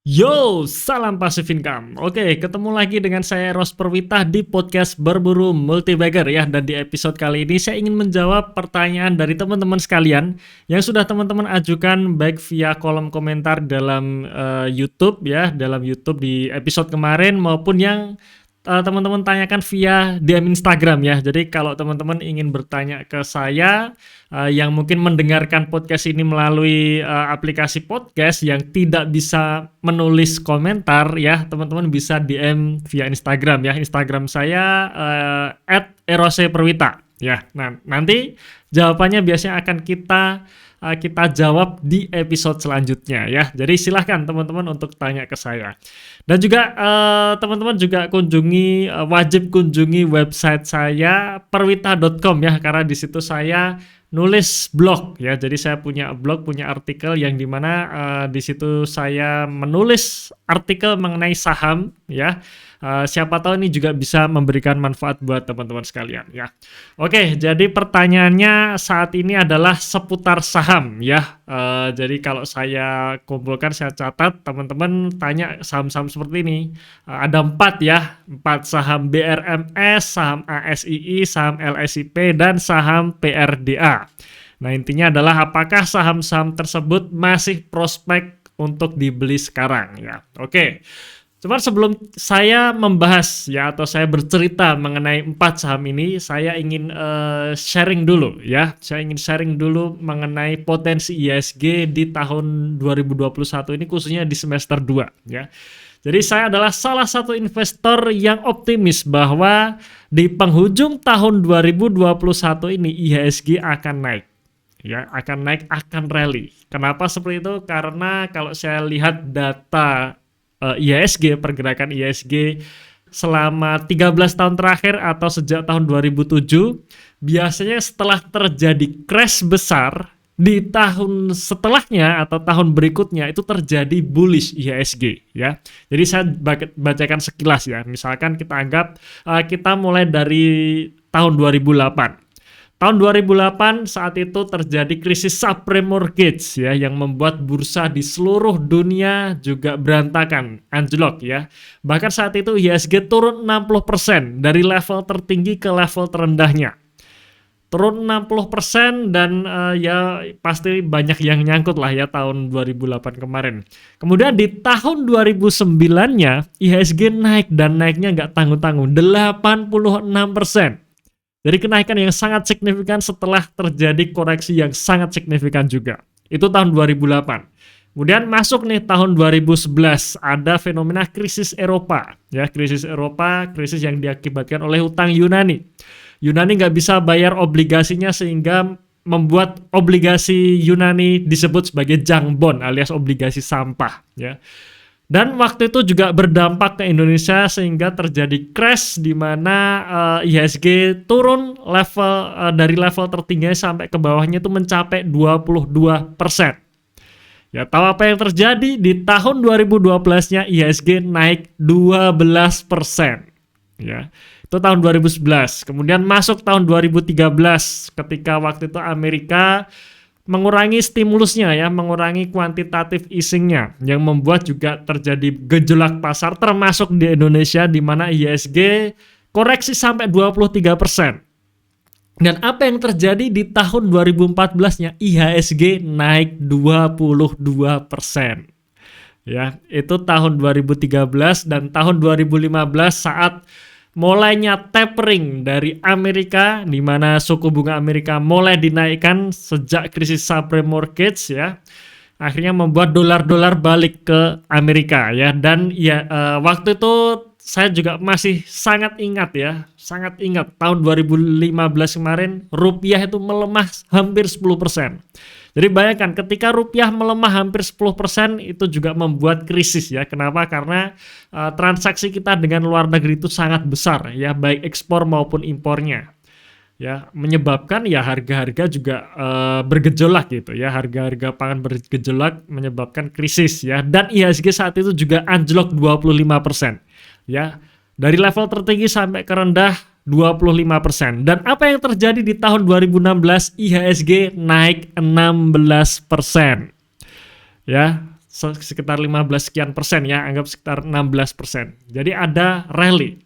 Yo, salam passive income. Oke, ketemu lagi dengan saya Ros Perwita di podcast Berburu Multibagger ya. Dan di episode kali ini saya ingin menjawab pertanyaan dari teman-teman sekalian yang sudah teman-teman ajukan baik via kolom komentar dalam YouTube ya, dalam YouTube di episode kemarin maupun yang teman-teman tanyakan via DM Instagram ya. Jadi kalau teman-teman ingin bertanya ke saya yang mungkin mendengarkan podcast ini melalui aplikasi podcast yang tidak bisa menulis komentar ya, teman-teman bisa DM via Instagram ya. Instagram saya @eroseperwita ya. Nah, nanti jawabannya biasanya akan kita jawab di episode selanjutnya ya. Jadi silahkan teman-teman untuk tanya ke saya. Dan juga teman-teman juga wajib kunjungi website saya perwita.com ya, karena di situ saya nulis blog ya. Jadi saya punya blog, punya artikel yang dimana di situ saya menulis artikel mengenai saham ya. Siapa tahu ini juga bisa memberikan manfaat buat teman-teman sekalian ya. Oke, jadi pertanyaannya saat ini adalah seputar saham ya. Jadi kalau saya kumpulkan, saya catat, teman-teman tanya saham-saham seperti ini. Ada 4 ya, 4 saham BRMS, saham ASII, saham LSIP, dan saham PRDA. Nah, intinya adalah apakah saham-saham tersebut masih prospek untuk dibeli sekarang ya. Oke. Cuman sebelum saya membahas ya atau saya bercerita mengenai 4 saham ini, saya ingin sharing dulu ya. Saya ingin sharing dulu mengenai potensi IHSG di tahun 2021 ini, khususnya di semester 2 ya. Jadi saya adalah salah satu investor yang optimis bahwa di penghujung tahun 2021 ini IHSG akan naik. Ya, akan naik, akan rally. Kenapa seperti itu? Karena kalau saya lihat data IHSG, pergerakan IHSG selama 13 tahun terakhir atau sejak tahun 2007, biasanya setelah terjadi crash besar, di tahun setelahnya atau tahun berikutnya itu terjadi bullish IHSG ya. Jadi saya bacakan sekilas ya. Misalkan kita anggap kita mulai dari tahun 2008. Tahun 2008 saat itu terjadi krisis subprime mortgage ya, yang membuat bursa di seluruh dunia juga berantakan, anjlok ya. Bahkan saat itu IHSG turun 60% dari level tertinggi ke level terendahnya. Turun 60% dan ya pasti banyak yang nyangkut lah ya tahun 2008 kemarin. Kemudian di tahun 2009-nya IHSG naik dan naiknya nggak tanggung-tanggung, 86%. Jadi kenaikan yang sangat signifikan setelah terjadi koreksi yang sangat signifikan juga. Itu tahun 2008. Kemudian masuk nih tahun 2011, ada fenomena krisis Eropa. Ya, krisis Eropa, krisis yang diakibatkan oleh hutang Yunani. Yunani nggak bisa bayar obligasinya sehingga membuat obligasi Yunani disebut sebagai junk bond alias obligasi sampah. Ya. Dan waktu itu juga berdampak ke Indonesia sehingga terjadi crash di mana IHSG turun dari level tertinggi sampai ke bawahnya itu mencapai 22%. Ya, tahu apa yang terjadi? Di tahun 2012-nya IHSG naik 12%. Ya. Itu tahun 2011. Kemudian masuk tahun 2013 ketika waktu itu Amerika mengurangi stimulusnya ya, mengurangi kuantitatif easingnya yang membuat juga terjadi gejolak pasar termasuk di Indonesia di mana IHSG koreksi sampai 23%. Dan apa yang terjadi di tahun 2014-nya? IHSG naik 22%. Ya, itu tahun 2013 dan tahun 2015 saat mulainya tapering dari Amerika, di mana suku bunga Amerika mulai dinaikkan sejak krisis subprime mortgage ya, akhirnya membuat dolar balik ke Amerika ya. Dan ya waktu itu saya juga masih sangat ingat tahun 2015 kemarin rupiah itu melemah hampir 10%. Jadi bayangkan ketika rupiah melemah hampir 10% itu juga membuat krisis ya. Kenapa? Karena transaksi kita dengan luar negeri itu sangat besar ya, baik ekspor maupun impornya. Ya, menyebabkan ya harga-harga juga bergejolak gitu ya. Harga-harga pangan bergejolak menyebabkan krisis ya. Dan IHSG saat itu juga anjlok 25%. Ya. Dari level tertinggi sampai ke rendah 25%. Dan apa yang terjadi di tahun 2016? IHSG naik 16%. Ya, sekitar 15 sekian persen ya, anggap sekitar 16%. Jadi ada rally.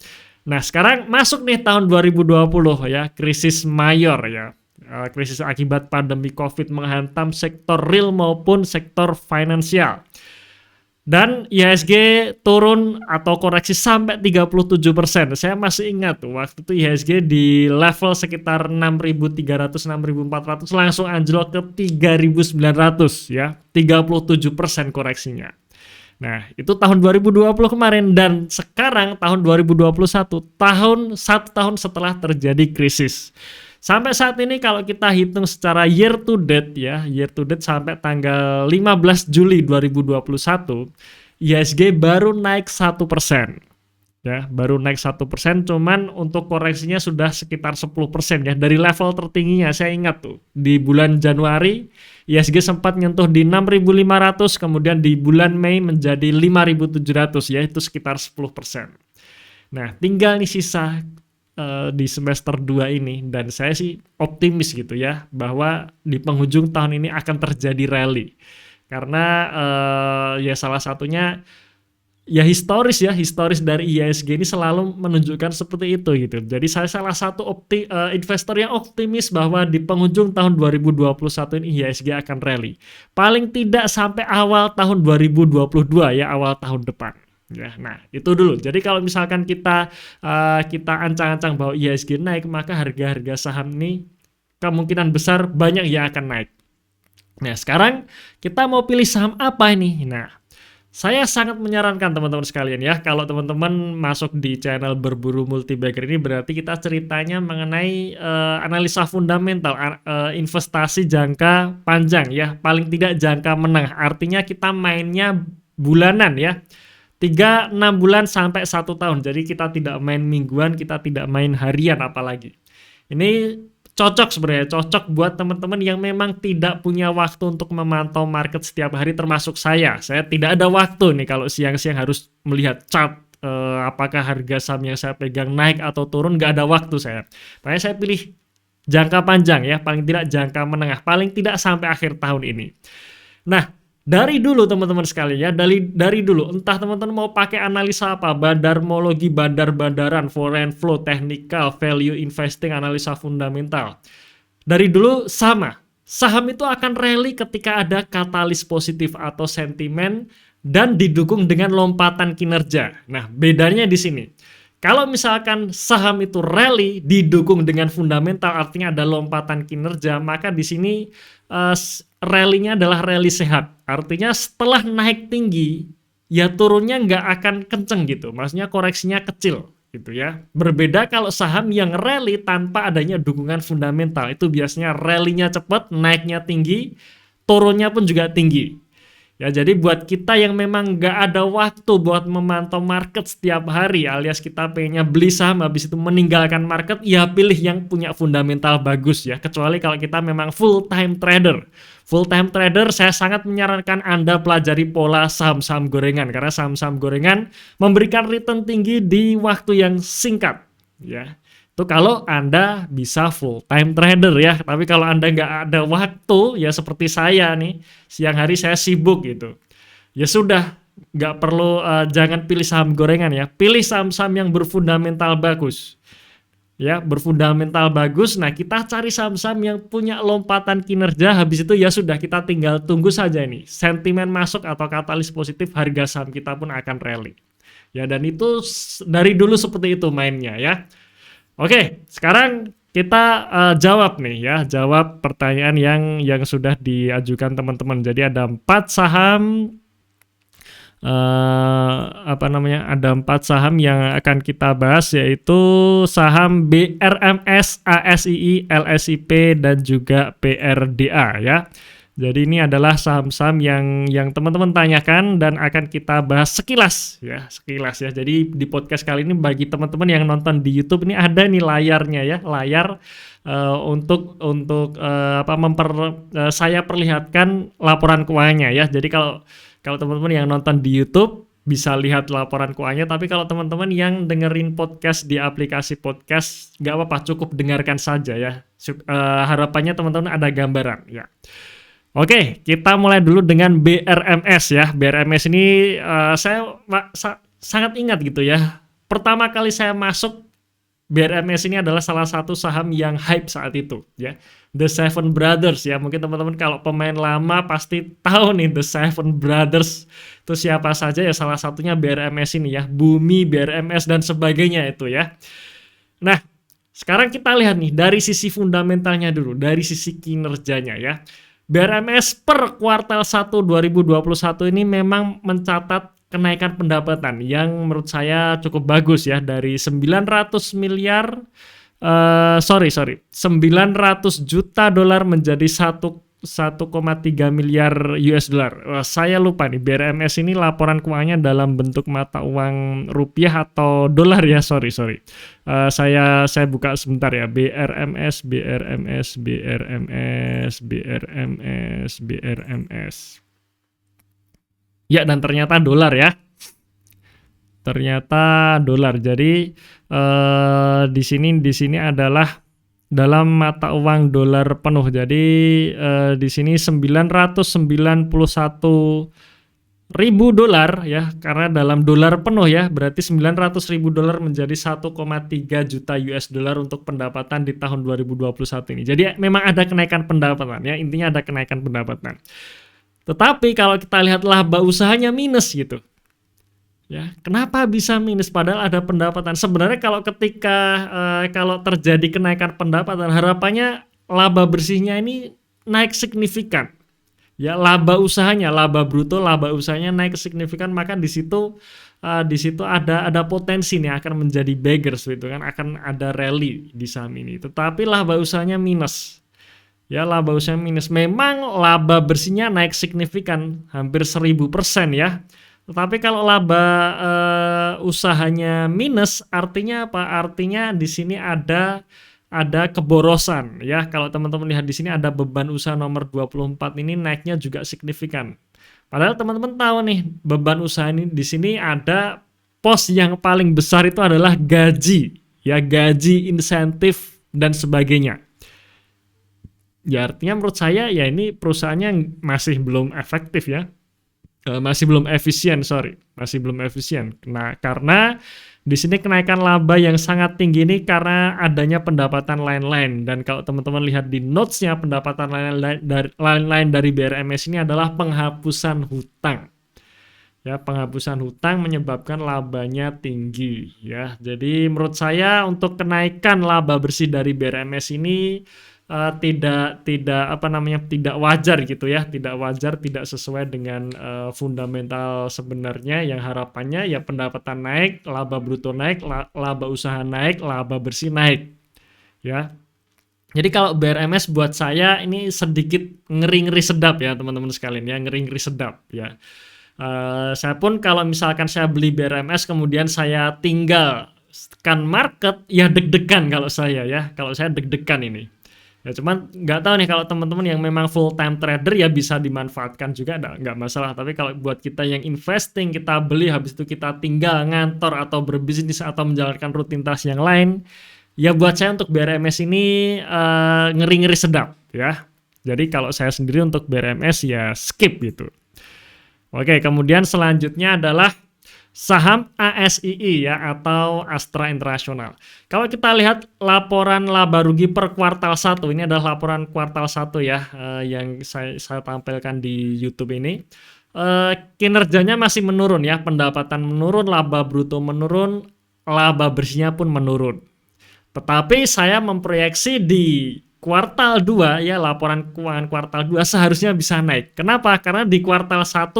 Nah, sekarang masuk nih tahun 2020 ya, krisis mayor ya. Krisis akibat pandemi COVID menghantam sektor real maupun sektor finansial. Dan IHSG turun atau koreksi sampai 37%. Saya masih ingat tuh, waktu itu IHSG di level sekitar 6.300, 6.400 langsung anjlok ke 3.900 ya. 37% koreksinya. Nah, itu tahun 2020 kemarin, dan sekarang tahun 2021, satu tahun setelah terjadi krisis. Sampai saat ini kalau kita hitung secara year to date ya, year to date sampai tanggal 15 Juli 2021, IHSG baru naik 1%. Ya, baru naik 1%, cuman untuk koreksinya sudah sekitar 10% ya. Dari level tertingginya, saya ingat tuh, di bulan Januari, IHSG sempat nyentuh di 6.500, kemudian di bulan Mei menjadi 5.700 ya, itu sekitar 10%. Nah, tinggal nih sisa di semester 2 ini, dan saya sih optimis gitu ya, bahwa di penghujung tahun ini akan terjadi rally. Karena ya salah satunya ya historis dari IHSG ini selalu menunjukkan seperti itu gitu. Jadi saya salah satu investor yang optimis bahwa di penghujung tahun 2021 ini IHSG akan rally. Paling tidak sampai awal tahun 2022 ya, awal tahun depan. Ya, nah itu dulu. Jadi kalau misalkan kita ancang-ancang bahwa IHSG naik, maka harga-harga saham ini kemungkinan besar banyak yang akan naik. Nah, sekarang kita mau pilih saham apa ini? Nah, saya sangat menyarankan teman-teman sekalian ya, kalau teman-teman masuk di channel Berburu Multibagger ini, berarti kita ceritanya mengenai analisa fundamental, investasi jangka panjang ya, paling tidak jangka menengah. Artinya kita mainnya bulanan ya. 3-6 bulan sampai 1 tahun. Jadi kita tidak main mingguan, kita tidak main harian apalagi. Ini cocok sebenarnya, cocok buat teman-teman yang memang tidak punya waktu untuk memantau market setiap hari, termasuk saya. Saya tidak ada waktu nih kalau siang-siang harus melihat chart apakah harga saham yang saya pegang naik atau turun, nggak ada waktu saya. Makanya saya pilih jangka panjang ya, paling tidak jangka menengah, paling tidak sampai akhir tahun ini. Nah, dari dulu teman-teman sekalian ya, dari dulu, entah teman-teman mau pakai analisa apa, bandarmologi, bandar-bandaran, foreign flow, technical, value investing, analisa fundamental. Dari dulu sama, saham itu akan rally ketika ada katalis positif atau sentimen dan didukung dengan lompatan kinerja. Nah, bedanya di sini. Kalau misalkan saham itu rally didukung dengan fundamental, artinya ada lompatan kinerja, maka di sini rally-nya adalah rally sehat. Artinya setelah naik tinggi, ya turunnya nggak akan kenceng gitu. Maksudnya koreksinya kecil gitu ya. Berbeda kalau saham yang rally tanpa adanya dukungan fundamental, itu biasanya rally-nya cepat, naiknya tinggi, turunnya pun juga tinggi. Ya, jadi buat kita yang memang nggak ada waktu buat memantau market setiap hari, alias kita pengennya beli saham habis itu meninggalkan market, ya pilih yang punya fundamental bagus ya. Kecuali kalau kita memang full time trader. Full time trader, saya sangat menyarankan Anda pelajari pola saham-saham gorengan, karena saham-saham gorengan memberikan return tinggi di waktu yang singkat ya. Itu kalau Anda bisa full time trader ya. Tapi kalau Anda nggak ada waktu, ya seperti saya nih, siang hari saya sibuk gitu, ya sudah, nggak perlu, jangan pilih saham gorengan ya. Pilih saham-saham yang berfundamental bagus ya, berfundamental bagus. Nah, kita cari saham-saham yang punya lompatan kinerja. Habis itu ya sudah, kita tinggal tunggu saja ini sentimen masuk atau katalis positif, harga saham kita pun akan rally ya. Dan itu dari dulu seperti itu mainnya ya. Oke, sekarang kita jawab nih ya, jawab pertanyaan yang sudah diajukan teman-teman. Jadi ada 4 saham, ada 4 saham yang akan kita bahas, yaitu saham BRMS, ASII, LSIP, dan juga PRDA ya. Jadi ini adalah saham-saham yang teman-teman tanyakan dan akan kita bahas sekilas ya. Jadi di podcast kali ini bagi teman-teman yang nonton di YouTube, ini ada nih layarnya ya, layar untuk saya perlihatkan laporan keuangannya ya. Jadi kalau teman-teman yang nonton di YouTube bisa lihat laporan keuangannya, tapi kalau teman-teman yang dengerin podcast di aplikasi podcast, nggak apa-apa, cukup dengarkan saja ya. Harapannya teman-teman ada gambaran ya. Oke, kita mulai dulu dengan BRMS ya. BRMS ini saya sangat ingat gitu ya. Pertama kali saya masuk, BRMS ini adalah salah satu saham yang hype saat itu ya. The Seven Brothers ya. Mungkin teman-teman kalau pemain lama pasti tahu nih The Seven Brothers itu siapa saja ya, salah satunya BRMS ini ya. Bumi, BRMS dan sebagainya itu ya. Nah, sekarang kita lihat nih dari sisi fundamentalnya dulu, dari sisi kinerjanya ya. BRMS per kuartal 1 2021 ini memang mencatat kenaikan pendapatan yang menurut saya cukup bagus ya, dari 900 miliar 900 juta dolar menjadi 1,3 miliar US dollar. Saya lupa nih, BRMS ini laporan keuangannya dalam bentuk mata uang rupiah atau dolar ya, sorry. Saya buka sebentar ya, BRMS. Ya, dan ternyata dolar ya. Ternyata dolar. Jadi di sini adalah dalam mata uang dolar penuh. Jadi di sini 991.000 dolar ya, karena dalam dolar penuh ya, berarti 900.000 dolar menjadi 1,3 juta US dollar untuk pendapatan di tahun 2021 ini. Jadi memang ada kenaikan pendapatan ya, intinya ada kenaikan pendapatan. Tetapi kalau kita lihat laba usahanya minus gitu. Ya, kenapa bisa minus padahal ada pendapatan? Sebenarnya kalau kalau terjadi kenaikan pendapatan, harapannya laba bersihnya ini naik signifikan. Ya, laba usahanya, laba bruto, laba usahanya naik signifikan, maka di situ ada potensi nih akan menjadi beggars gitu kan, akan ada rally di saham ini. Tetapi laba usahanya minus. Ya, laba usaha minus. Memang laba bersihnya naik signifikan, hampir 1000% ya. Tetapi kalau laba usahanya minus, artinya apa? Artinya di sini ada keborosan ya. Kalau teman-teman lihat di sini ada beban usaha nomor 24 ini naiknya juga signifikan. Padahal teman-teman tahu nih, beban usaha ini di sini ada pos yang paling besar itu adalah gaji, ya, gaji, insentif dan sebagainya. Ya, artinya menurut saya ya ini perusahaannya masih belum efektif ya. Masih belum efisien. Nah, karena di sini kenaikan laba yang sangat tinggi ini karena adanya pendapatan lain-lain. Dan kalau teman-teman lihat di notes-nya, pendapatan lain-lain dari BRMS ini adalah penghapusan hutang. Ya, penghapusan hutang menyebabkan labanya tinggi ya. Jadi menurut saya untuk kenaikan laba bersih dari BRMS ini tidak wajar gitu ya, tidak wajar, tidak sesuai dengan fundamental sebenarnya yang harapannya ya pendapatan naik, laba bruto naik, laba usaha naik, laba bersih naik ya. Jadi kalau BRMS buat saya ini sedikit ngeri-ngeri sedap ya teman-teman sekalian ya, ngeri-ngeri sedap ya. Saya pun kalau misalkan saya beli BRMS kemudian saya tinggal tekan market ya deg-degan kalau saya deg-degan ini. Ya, cuman nggak tahu nih kalau teman-teman yang memang full time trader ya bisa dimanfaatkan juga, nggak masalah. Tapi kalau buat kita yang investing, kita beli habis itu kita tinggal ngantor atau berbisnis atau menjalankan rutinitas yang lain, ya buat saya untuk BRMS ini ngeri-ngeri sedap ya. Jadi kalau saya sendiri untuk BRMS ya skip gitu. Oke, kemudian selanjutnya adalah saham ASII ya, atau Astra International. Kalau kita lihat laporan laba rugi per kuartal 1, ini adalah laporan kuartal 1 ya, yang saya tampilkan di YouTube ini. Kinerjanya masih menurun ya, pendapatan menurun, laba bruto menurun, laba bersihnya pun menurun. Tetapi saya memproyeksi di kuartal 2 ya, laporan keuangan kuartal 2 seharusnya bisa naik. Kenapa? Karena di kuartal 1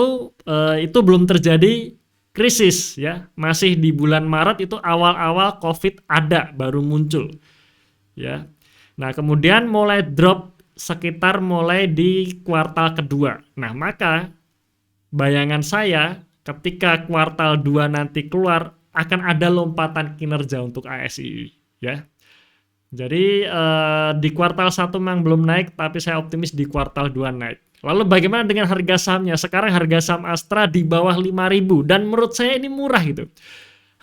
itu belum terjadi krisis ya, masih di bulan Maret itu awal-awal COVID baru muncul ya. Nah, kemudian mulai drop sekitar mulai di kuartal kedua. Nah, maka bayangan saya ketika kuartal 2 nanti keluar akan ada lompatan kinerja untuk ASII ya. Jadi di kuartal 1 memang belum naik, tapi saya optimis di kuartal 2 naik. Lalu bagaimana dengan harga sahamnya? Sekarang harga saham Astra di bawah 5.000 dan menurut saya ini murah gitu.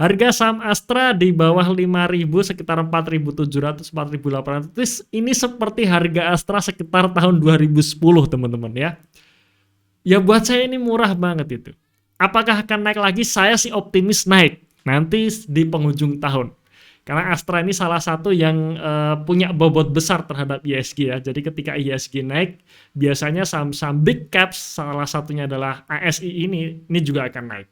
Harga saham Astra di bawah 5.000 sekitar 4.700, 4.800. Ini seperti harga Astra sekitar tahun 2010, teman-teman ya. Ya buat saya ini murah banget itu. Apakah akan naik lagi? Saya sih optimis naik nanti di penghujung tahun. Karena Astra ini salah satu yang punya bobot besar terhadap ISG ya. Jadi ketika ISG naik, biasanya saham-saham big caps, salah satunya adalah ASI ini juga akan naik.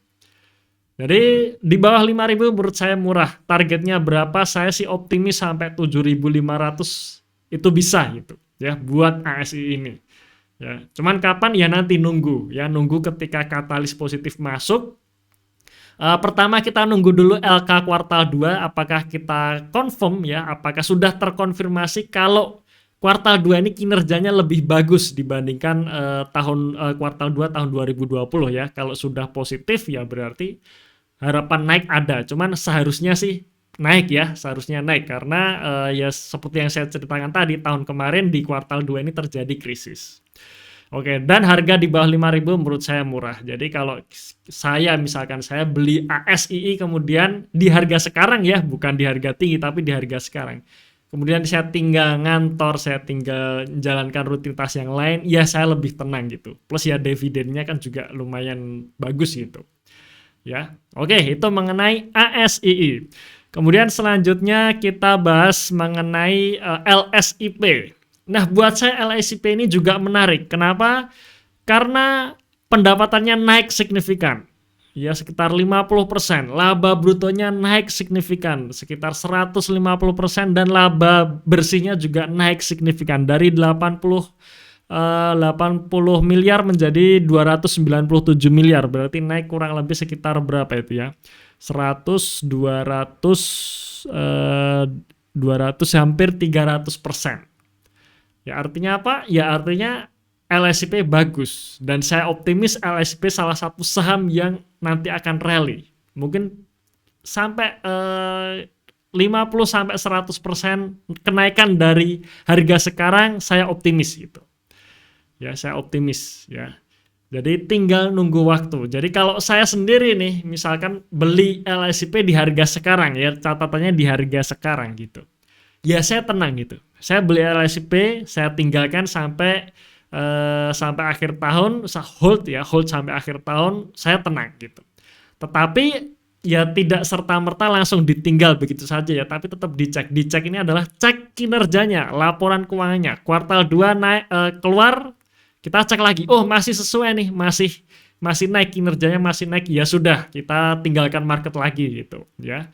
Jadi di bawah 5.000 menurut saya murah. Targetnya berapa? Saya sih optimis sampai 7.500 itu bisa gitu ya buat ASI ini. Ya, cuman kapan ya nanti nunggu ketika katalis positif masuk. Pertama kita nunggu dulu LK kuartal 2 apakah kita confirm ya, apakah sudah terkonfirmasi kalau kuartal 2 ini kinerjanya lebih bagus dibandingkan kuartal 2 tahun 2020 ya. Kalau sudah positif ya berarti harapan naik ada, cuman seharusnya sih naik ya, seharusnya naik karena ya seperti yang saya ceritakan tadi tahun kemarin di kuartal 2 ini terjadi krisis. Oke, dan harga di bawah 5.000 menurut saya murah. Jadi kalau saya misalkan saya beli ASII kemudian di harga sekarang ya, bukan di harga tinggi tapi di harga sekarang. Kemudian saya tinggal ngantor, saya tinggal menjalankan rutinitas yang lain, ya saya lebih tenang gitu. Plus ya dividennya kan juga lumayan bagus gitu. Ya. Oke, itu mengenai ASII. Kemudian selanjutnya kita bahas mengenai LSIP. Nah, buat saya LSIP ini juga menarik. Kenapa? Karena pendapatannya naik signifikan. Ya, sekitar 50%. Laba brutonya naik signifikan, sekitar 150% dan laba bersihnya juga naik signifikan dari 80 miliar menjadi 297 miliar. Berarti naik kurang lebih sekitar berapa itu ya? 100, 200, 200 hampir 300%. Ya artinya apa? Ya artinya LSIP bagus dan saya optimis LSIP salah satu saham yang nanti akan rally. Mungkin sampai 50 sampai 100% kenaikan dari harga sekarang saya optimis gitu. Ya, saya optimis ya. Jadi tinggal nunggu waktu. Jadi kalau saya sendiri nih misalkan beli LSIP di harga sekarang ya, catatannya di harga sekarang gitu. Ya saya tenang gitu. Saya beli LSIP, saya tinggalkan sampai akhir tahun, saya hold sampai akhir tahun, saya tenang gitu. Tetapi ya tidak serta-merta langsung ditinggal begitu saja ya, tapi tetap dicek. Dicek ini adalah cek kinerjanya, laporan keuangannya. Kuartal 2 naik keluar, kita cek lagi. Oh, masih sesuai nih, masih naik kinerjanya, masih naik. Ya sudah, kita tinggalkan market lagi gitu ya.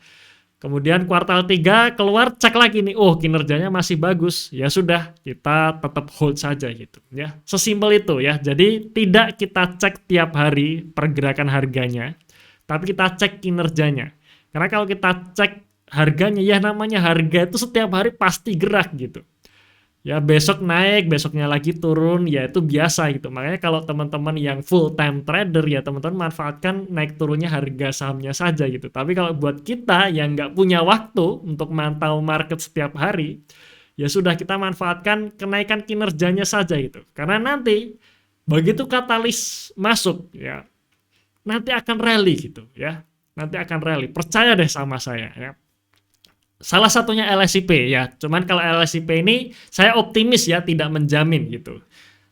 Kemudian kuartal 3 keluar cek lagi nih, oh kinerjanya masih bagus, ya sudah kita tetap hold saja gitu ya. Sesimpel itu ya. Jadi tidak kita cek tiap hari pergerakan harganya, tapi kita cek kinerjanya. Karena kalau kita cek harganya ya namanya harga itu setiap hari pasti gerak gitu. Ya besok naik, besoknya lagi turun, ya itu biasa gitu. Makanya kalau teman-teman yang full time trader ya teman-teman manfaatkan naik turunnya harga sahamnya saja gitu. Tapi kalau buat kita yang nggak punya waktu untuk mantau market setiap hari, ya sudah kita manfaatkan kenaikan kinerjanya saja gitu. Karena nanti begitu katalis masuk ya, nanti akan rally gitu ya. Nanti akan rally. Percaya deh sama saya ya. Salah satunya LSIP ya, cuman kalau LSIP ini saya optimis ya, tidak menjamin gitu.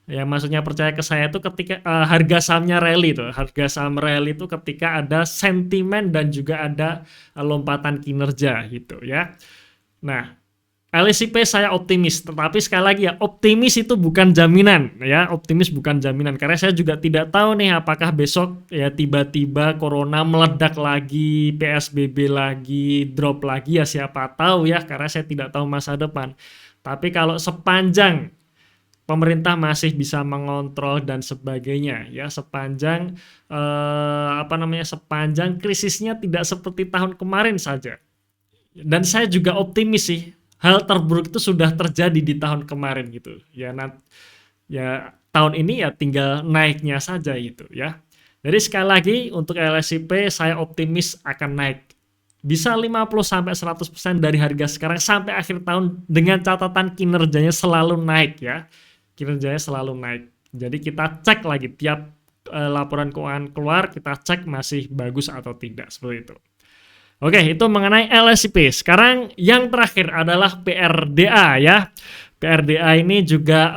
Ya maksudnya percaya ke saya itu ketika harga sahamnya rally tuh, harga saham rally itu ketika ada sentimen dan juga ada lompatan kinerja gitu ya. Nah, LSIP saya optimis, tetapi sekali lagi ya optimis itu bukan jaminan ya, optimis bukan jaminan karena saya juga tidak tahu nih apakah besok ya tiba-tiba corona meledak lagi, PSBB lagi, drop lagi ya siapa tahu ya karena saya tidak tahu masa depan. Tapi kalau sepanjang pemerintah masih bisa mengontrol dan sebagainya ya sepanjang sepanjang krisisnya tidak seperti tahun kemarin saja. Dan saya juga optimis sih. Hal terburuk itu sudah terjadi di tahun kemarin gitu. Ya tahun ini ya tinggal naiknya saja gitu ya. Jadi sekali lagi untuk LSIP saya optimis akan naik. Bisa 50 sampai 100% dari harga sekarang sampai akhir tahun dengan catatan kinerjanya selalu naik ya. Kinerjanya selalu naik. Jadi kita cek lagi tiap laporan keuangan keluar, kita cek masih bagus atau tidak seperti itu. Oke, itu mengenai LSIP. Sekarang yang terakhir adalah PRDA ya. PRDA ini juga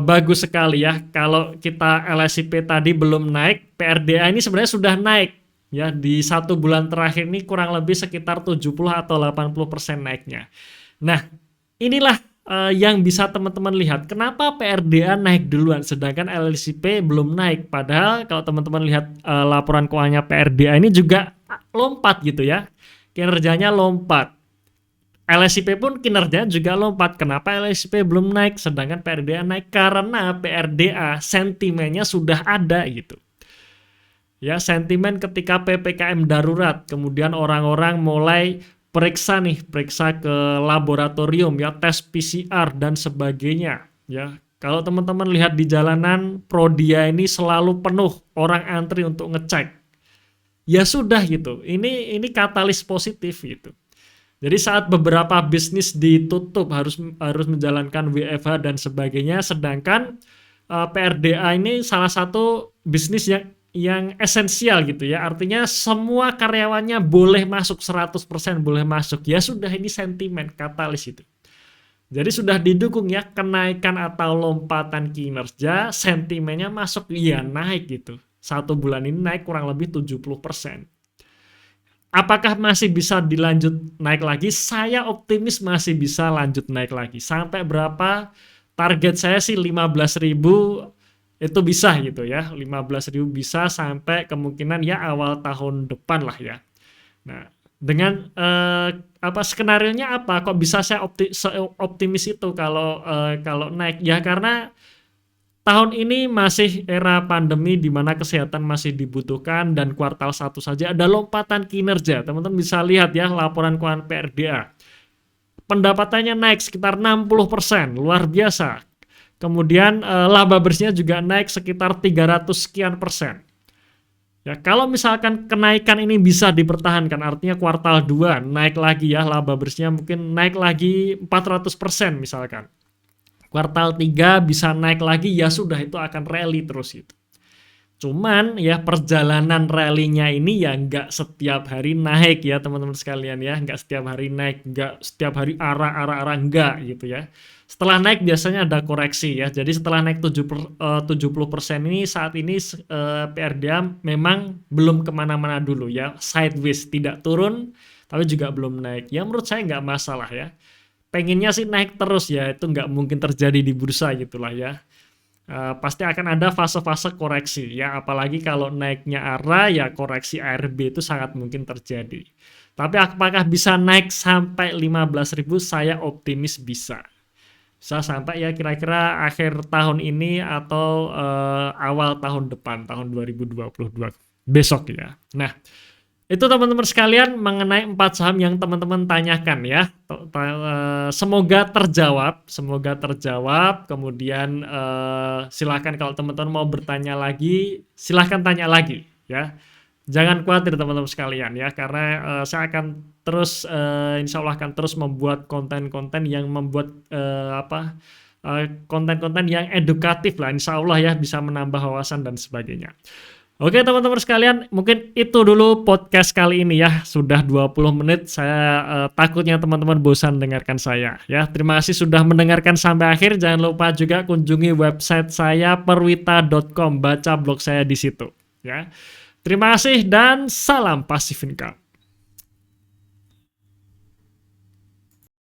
bagus sekali ya. Kalau kita LSIP tadi belum naik, PRDA ini sebenarnya sudah naik ya. Di 1 bulan terakhir ini kurang lebih sekitar 70 atau 80% naiknya. Nah, inilah yang bisa teman-teman lihat. Kenapa PRDA naik duluan sedangkan LSIP belum naik? Padahal kalau teman-teman lihat laporan keuangannya PRDA ini juga lompat gitu ya. Kinerjanya lompat. LSIP pun kinerjanya juga lompat. Kenapa LSIP belum naik sedangkan PRDA naik? Karena PRDA sentimennya sudah ada gitu. Ya, sentimen ketika PPKM darurat, kemudian orang-orang mulai periksa ke laboratorium ya, tes PCR dan sebagainya ya. Kalau teman-teman lihat di jalanan, Prodia ini selalu penuh, orang antri untuk ngecek. Ya sudah gitu. Ini katalis positif gitu. Jadi saat beberapa bisnis ditutup harus menjalankan WFH dan sebagainya, sedangkan PRDA ini salah satu bisnis yang esensial gitu ya. Artinya semua karyawannya boleh masuk 100% boleh masuk. Ya sudah, ini sentimen katalis itu. Jadi sudah didukung ya kenaikan atau lompatan kinerja, sentimennya masuk, iya naik gitu. 1 bulan ini naik kurang lebih 70%. Apakah masih bisa dilanjut naik lagi? Saya optimis masih bisa lanjut naik lagi. Sampai berapa? Target saya sih 15.000 itu bisa gitu ya. 15.000 bisa sampai kemungkinan ya awal tahun depan lah ya. Nah, dengan skenarionya apa? Kok bisa saya optimis itu kalau naik? Ya karena tahun ini masih era pandemi di mana kesehatan masih dibutuhkan dan kuartal 1 saja ada lompatan kinerja. Teman-teman bisa lihat ya laporan keuangan PRDA. Pendapatannya naik sekitar 60%, luar biasa. Kemudian laba bersihnya juga naik sekitar 300 sekian persen. Ya, kalau misalkan kenaikan ini bisa dipertahankan, artinya kuartal 2 naik lagi ya, laba bersihnya mungkin naik lagi 400% misalkan. Kuartal 3 bisa naik lagi, ya sudah itu akan rally terus itu. Cuman ya perjalanan rally-nya ini ya nggak setiap hari naik ya teman-teman sekalian ya. Nggak setiap hari naik, nggak setiap hari arah nggak gitu ya. Setelah naik biasanya ada koreksi ya. Jadi setelah naik 70% ini saat ini PRDA memang belum kemana-mana dulu ya. Sideways, tidak turun tapi juga belum naik. Ya menurut saya nggak masalah ya. Pengennya sih naik terus ya, itu nggak mungkin terjadi di bursa gitulah ya. Pasti akan ada fase-fase koreksi ya, apalagi kalau naiknya ARA ya koreksi ARB itu sangat mungkin terjadi. Tapi apakah bisa naik sampai 15.000? Saya optimis bisa. Bisa sampai ya kira-kira akhir tahun ini atau awal tahun depan, tahun 2022 besok ya. Nah, itu teman-teman sekalian mengenai 4 saham yang teman-teman tanyakan ya. Semoga terjawab. Kemudian silakan kalau teman-teman mau bertanya lagi, silakan tanya lagi ya. Jangan khawatir teman-teman sekalian ya, karena saya akan terus insya Allah akan terus membuat konten-konten yang membuat konten-konten yang edukatif lah, insya Allah ya, bisa menambah wawasan dan sebagainya. Oke teman-teman sekalian, mungkin itu dulu podcast kali ini ya. Sudah 20 menit, saya takutnya teman-teman bosan dengarkan saya ya. Terima kasih sudah mendengarkan sampai akhir. Jangan lupa juga kunjungi website saya perwita.com, baca blog saya di situ ya. Terima kasih dan salam Passive Income.